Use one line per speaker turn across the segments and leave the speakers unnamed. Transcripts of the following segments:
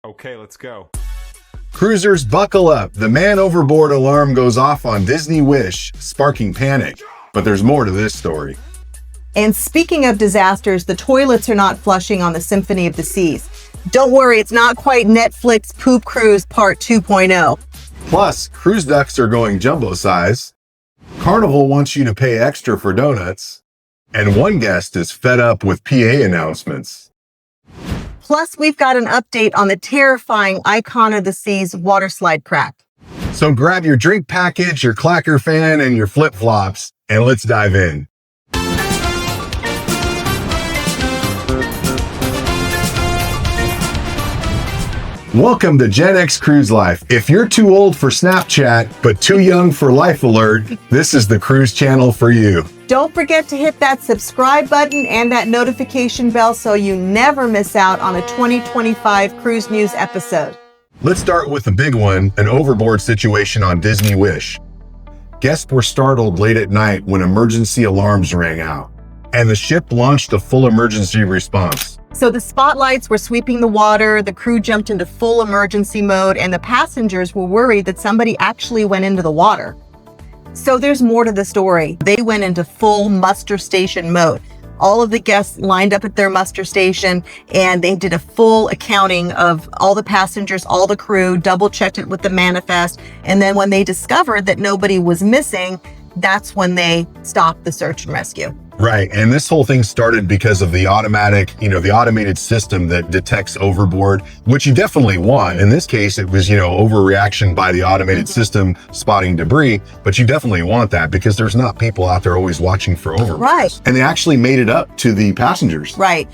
Okay, let's go.
Cruisers, buckle up. The man overboard alarm goes off on Disney Wish, sparking panic. But there's more to this story.
And speaking of disasters, the toilets are not flushing on the Symphony of the Seas. Don't worry, it's not quite Netflix Poop Cruise Part 2.0.
Plus, cruise ducks are going jumbo size. Carnival wants you to pay extra for donuts. And one guest is fed up with PA announcements.
Plus, we've got an update on the terrifying Icon of the Seas Waterslide crack.
So grab your drink package, your clacker fan, and your flip-flops, and let's dive in. Welcome to Gen X Cruise Life. If you're too old for Snapchat, but too young for Life Alert, this is the cruise channel for you.
Don't forget to hit that subscribe button and that notification bell so you never miss out on a 2025 Cruise News episode.
Let's start with the big one, an overboard situation on Disney Wish. Guests were startled late at night when emergency alarms rang out, and the ship launched a full emergency response.
So the spotlights were sweeping the water, the crew jumped into full emergency mode, and the passengers were worried that somebody actually went into the water. So there's more to the story. They went into full muster station mode. All of the guests lined up at their muster station, and they did a full accounting of all the passengers, all the crew, double-checked it with the manifest, and then when they discovered that nobody was missing, that's when they stopped the search and rescue.
Right, and this whole thing started because of the automated system that detects overboard, which you definitely want. In this case, it was, overreaction by the automated system spotting debris, but you definitely want that because there's not people out there always watching for overboard.
Right.
And they actually made it up to the passengers.
Right.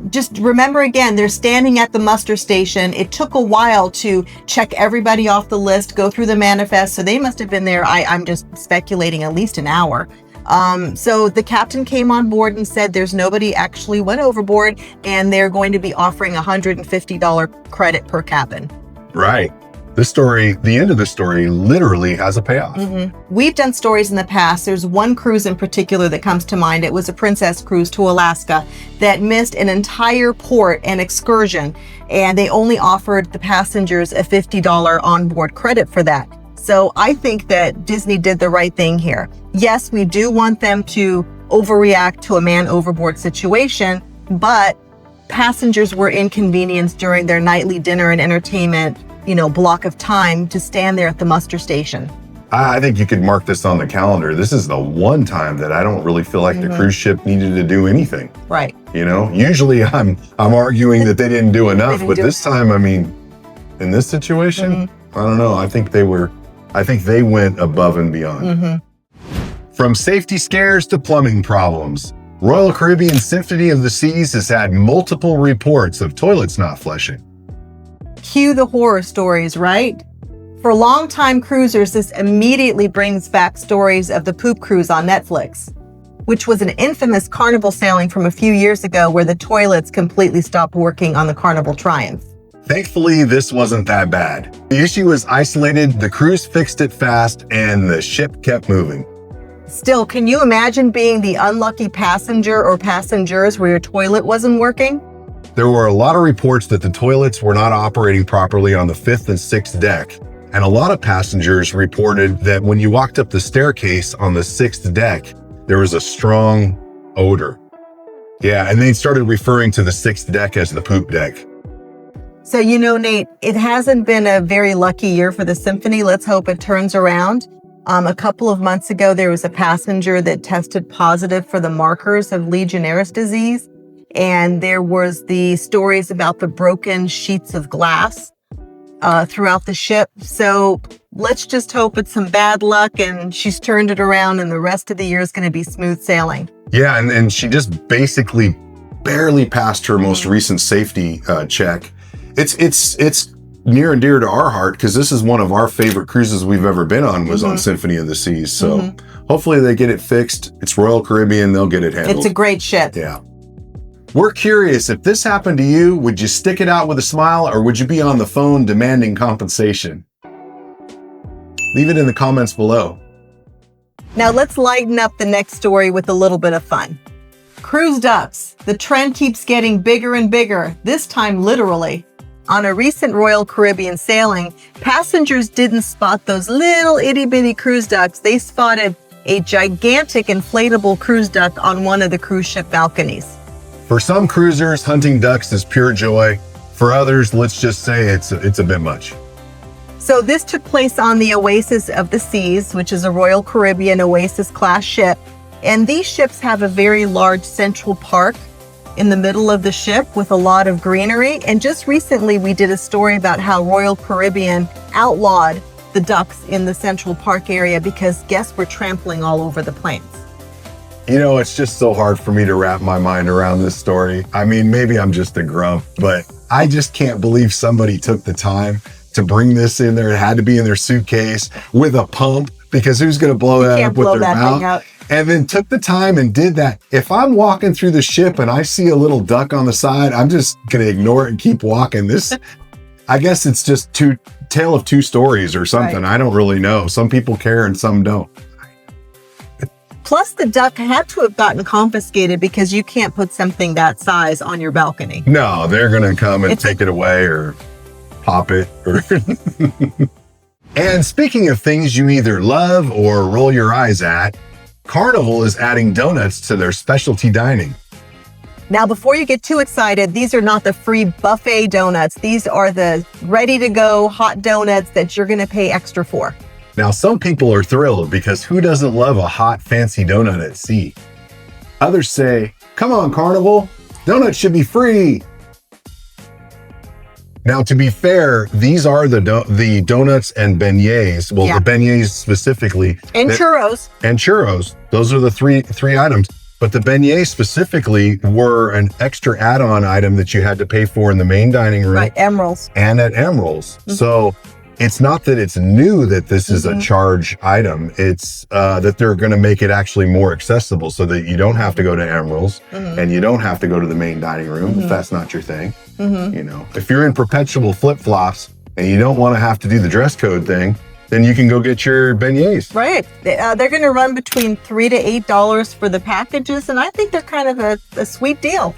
Just remember again, they're standing at the muster station. It took a while to check everybody off the list, go through the manifest, so they must have been there, I'm just speculating, at least an hour. So the captain came on board and said there's nobody actually went overboard, and they're going to be offering $150 credit per cabin.
Right. The end of the story literally has a payoff.
Mm-hmm. We've done stories in the past. There's one cruise in particular that comes to mind. It was a Princess cruise to Alaska that missed an entire port and excursion, and they only offered the passengers a $50 onboard credit for that. So I think that Disney did the right thing here. Yes, we do want them to overreact to a man overboard situation, but passengers were inconvenienced during their nightly dinner and entertainment, block of time to stand there at the muster station.
I think you could mark this on the calendar. This is the one time that I don't really feel like the cruise ship needed to do anything.
Right.
Usually I'm arguing that they didn't do enough, but this time, in this situation, I don't know. I think they went above and beyond. From safety scares to plumbing problems, Royal Caribbean Symphony of the Seas has had multiple reports of toilets not flushing.
Cue the horror stories, right? For longtime cruisers, this immediately brings back stories of the poop cruise on Netflix, which was an infamous Carnival sailing from a few years ago where the toilets completely stopped working on the Carnival Triumph.
Thankfully, this wasn't that bad. The issue was isolated, the crews fixed it fast, and the ship kept moving.
Still, can you imagine being the unlucky passenger or passengers where your toilet wasn't working?
There were a lot of reports that the toilets were not operating properly on the 5th and 6th deck, and a lot of passengers reported that when you walked up the staircase on the 6th deck, there was a strong odor. Yeah, and they started referring to the 6th deck as the poop deck.
So, Nate, it hasn't been a very lucky year for the Symphony. Let's hope it turns around. A couple of months ago, there was a passenger that tested positive for the markers of Legionnaires' disease. And there was the stories about the broken sheets of glass throughout the ship. So let's just hope it's some bad luck and she's turned it around and the rest of the year is going to be smooth sailing.
Yeah, and she just basically barely passed her most recent safety check. It's near and dear to our heart because this is one of our favorite cruises we've ever been on was on Symphony of the Seas. So hopefully they get it fixed. It's Royal Caribbean. They'll get it handled.
It's a great ship.
Yeah. We're curious, if this happened to you, would you stick it out with a smile or would you be on the phone demanding compensation? Leave it in the comments below.
Now let's lighten up the next story with a little bit of fun. Cruise ducks. The trend keeps getting bigger and bigger, this time literally. On a recent Royal Caribbean sailing, passengers didn't spot those little itty-bitty cruise ducks. They spotted a gigantic inflatable cruise duck on one of the cruise ship balconies.
For some cruisers, hunting ducks is pure joy. For others, let's just say it's a bit much.
So this took place on the Oasis of the Seas, which is a Royal Caribbean Oasis class ship. And these ships have a very large central park in the middle of the ship with a lot of greenery. And just recently we did a story about how Royal Caribbean outlawed the ducks in the central park area because guests were trampling all over the plants.
You know, it's just so hard for me to wrap my mind around this story. I mean, maybe I'm just a grump, but I just can't believe somebody took the time to bring this in there. It had to be in their suitcase with a pump because who's going to blow that up with their mouth? And then took the time and did that. If I'm walking through the ship and I see a little duck on the side, I'm just going to ignore it and keep walking. This, I guess it's just tale of two stories or something. Right. I don't really know. Some people care and some don't.
Plus, the duck had to have gotten confiscated because you can't put something that size on your balcony.
No, they're going to come and take it away or pop it. And speaking of things you either love or roll your eyes at, Carnival is adding donuts to their specialty dining.
Now, before you get too excited, these are not the free buffet donuts. These are the ready-to-go hot donuts that you're going to pay extra for.
Now, some people are thrilled because who doesn't love a hot, fancy donut at sea? Others say, come on, Carnival, donuts should be free. Now, to be fair, these are the donuts and beignets. Well, the beignets specifically.
And churros.
And churros. Those are the three items. But the beignets specifically were an extra add-on item that you had to pay for in the main dining room.
Right, Emerald's.
And at Emerald's. Mm-hmm. So it's not that it's new that this is a charge item. It's that they're going to make it actually more accessible so that you don't have to go to Emerald's and you don't have to go to the main dining room if that's not your thing. You know, if you're in perpetual flip-flops and you don't want to have to do the dress code thing, then you can go get your beignets.
Right. They're going to run between $3 to $8 for the packages, and I think they're kind of a sweet deal.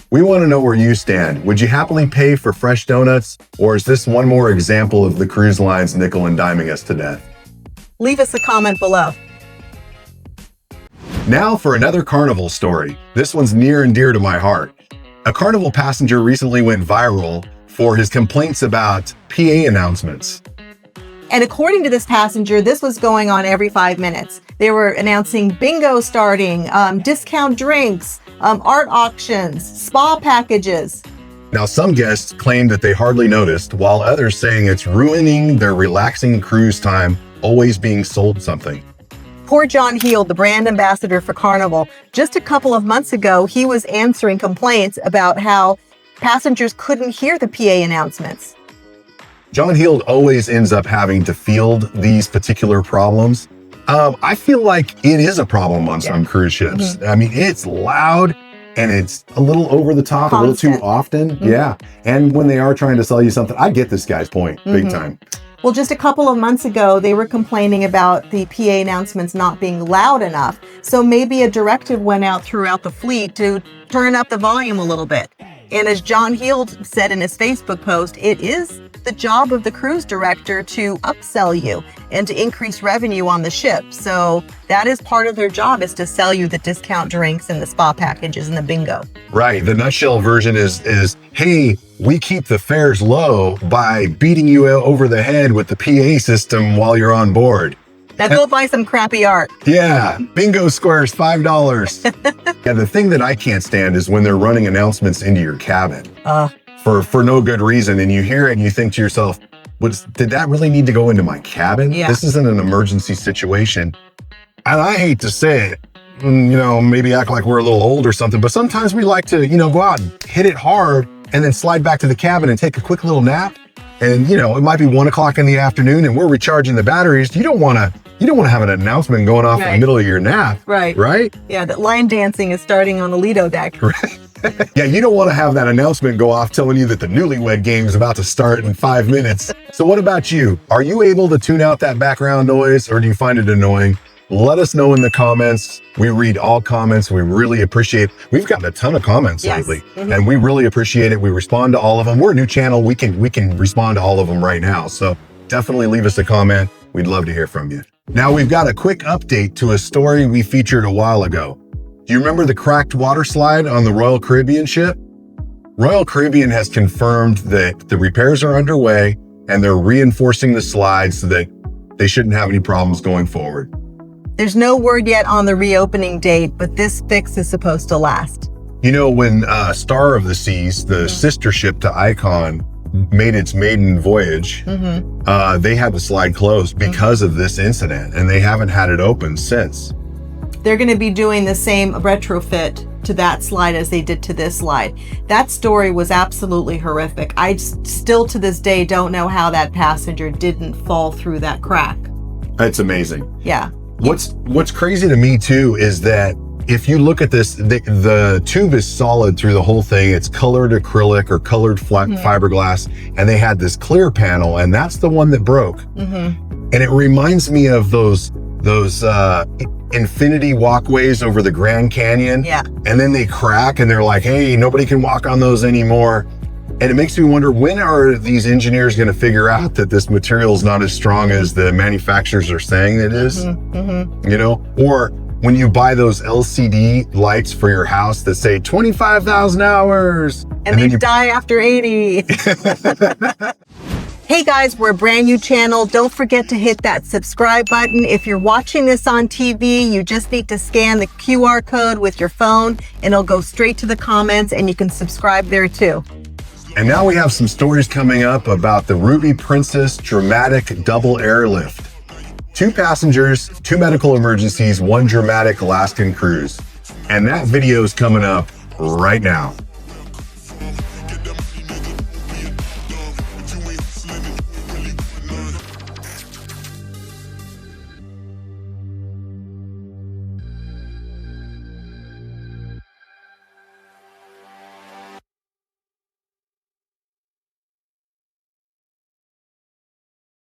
We want to know where you stand. Would you happily pay for fresh donuts, or is this one more example of the cruise lines nickel and diming us to death?
Leave us a comment below.
Now for another Carnival story. This one's near and dear to my heart. A Carnival passenger recently went viral for his complaints about PA announcements.
And according to this passenger, this was going on every 5 minutes. They were announcing bingo starting, discount drinks, art auctions, spa packages.
Now, some guests claim that they hardly noticed, while others saying it's ruining their relaxing cruise time, always being sold something.
Poor John Heald, the brand ambassador for Carnival, just a couple of months ago, he was answering complaints about how passengers couldn't hear the PA announcements.
John Heald always ends up having to field these particular problems. I feel like it is a problem on some cruise ships. I mean, it's loud and it's a little over the top, a little too often. Yeah. And when they are trying to sell you something, I get this guy's point big time.
Well, just a couple of months ago, they were complaining about the PA announcements not being loud enough. So maybe a directive went out throughout the fleet to turn up the volume a little bit. And as John Heald said in his Facebook post, it is the job of the cruise director to upsell you and to increase revenue on the ship. So that is part of their job, is to sell you the discount drinks and the spa packages and the bingo.
Right. The nutshell version is, hey, we keep the fares low by beating you over the head with the PA system while you're on board.
Now go buy some crappy art.
Yeah, bingo squares, $5. Yeah, the thing that I can't stand is when they're running announcements into your cabin for no good reason, and you hear it and you think to yourself, did that really need to go into my cabin?
Yeah.
This isn't an emergency situation. And I hate to say it, you know, maybe act like we're a little old or something, but sometimes we like to, you know, go out and hit it hard and then slide back to the cabin and take a quick little nap. And, you know, it might be 1 o'clock in the afternoon and we're recharging the batteries. You don't want to have an announcement going off in the middle of your nap. Right. Right?
Yeah, that line dancing is starting on the Lido deck.
Right. Yeah, you don't want to have that announcement go off telling you that the newlywed game is about to start in 5 minutes. So what about you? Are you able to tune out that background noise, or do you find it annoying? Let us know in the comments. We read all comments. We really appreciate. We've gotten a ton of comments lately, and we really appreciate it. We respond to all of them. We're a new channel. We can respond to all of them right now. So definitely leave us a comment. We'd love to hear from you. Now we've got a quick update to a story we featured a while ago. Do you remember the cracked water slide on the Royal Caribbean ship? Royal Caribbean has confirmed that the repairs are underway and they're reinforcing the slide so that they shouldn't have any problems going forward.
There's no word yet on the reopening date, but this fix is supposed to last.
You know, when Star of the Seas, the sister ship to Icon, made its maiden voyage, they had the slide closed because of this incident, and they haven't had it open since.
They're going to be doing the same retrofit to that slide as they did to this slide. That story was absolutely horrific. I still to this day don't know how that passenger didn't fall through that crack.
It's amazing.
Yeah.
What's crazy to me too is that if you look at this, the tube is solid through the whole thing. It's colored acrylic or colored flat fiberglass, and they had this clear panel, and that's the one that broke. And it reminds me of those infinity walkways over the Grand Canyon.
Yeah.
And then they crack, and they're like, hey, nobody can walk on those anymore. And it makes me wonder, when are these engineers going to figure out that this material is not as strong as the manufacturers are saying it is? You know, or when you buy those LCD lights for your house that say 25,000 hours.
And they die after 80. Hey guys, we're a brand new channel. Don't forget to hit that subscribe button. If you're watching this on TV, you just need to scan the QR code with your phone and it'll go straight to the comments and you can subscribe there too.
And now we have some stories coming up about the Ruby Princess dramatic double airlift. 2 passengers, 2 medical emergencies, 1 dramatic Alaskan cruise. And that video is coming up right now.